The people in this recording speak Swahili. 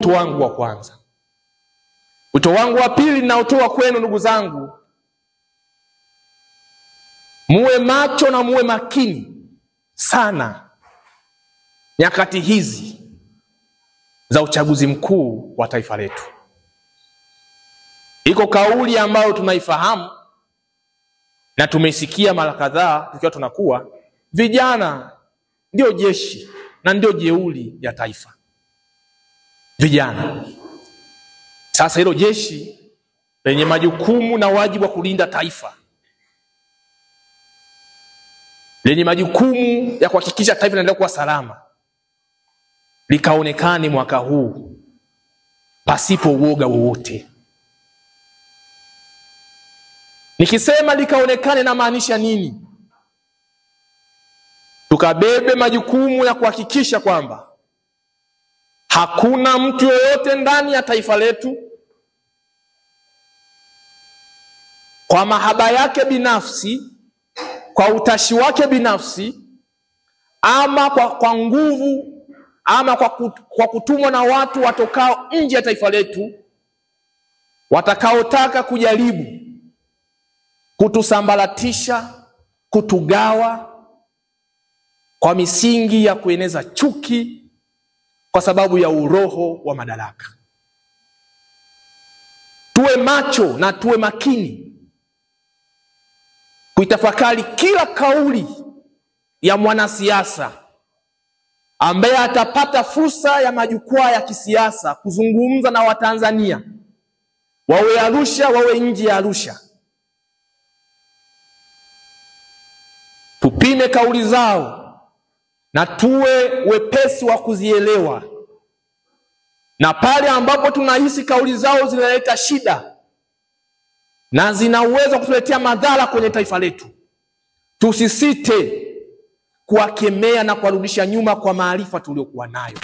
Wito wangu wa kwanza. Wito wangu wa pili ninaotoa kwenu ndugu zangu, muwe macho na muwe makini sana nyakati hizi za uchaguzi mkuu wa taifa letu. Iko kauli ambayo tunaifahamu na tumesikia mara kadhaa tukiwa tunakuwa, vijana ndio jeshi na ndio jeuri ya taifa. Vijana. Sasa hilo jeshi lenye majukumu na wajibu wa kulinda taifa, lenye majukumu ya kuhakikisha taifa linaendelea kuwa salama, likaonekane mwaka huu pasipo uoga wowote. Nikisema likaonekane na maanisha nini? Tukabebe majukumu ya kuhakikisha kwamba hakuna mtu yoyote ndani ya taifa letu kwa mahaba yake binafsi, kwa utashi wake binafsi, ama kwa nguvu, ama kwa kutumwa na watu watokao nje ya taifa letu, watakaotaka kujaribu kutusambaratisha, kutugawa kwa misingi ya kueneza chuki kwa sababu ya uroho wa madaraka. Tuwe macho na tuwe makini kuitafakari kila kauli ya mwanasiasa ambaye atapata fursa ya majukwaa ya kisiasa kuzungumza na Watanzania, wawe Arusha, wawe nje ya Arusha. Tupime kauli zao na tuwe wepesi wa kuzielewa, na pale ambapo tunahisi kauli zao zinaleta shida na zina uwezo kutuletea madhara kwenye taifa letu, tusisite kuwakemea na kuwarudisha nyuma kwa maarifa tuliokuwa nayo.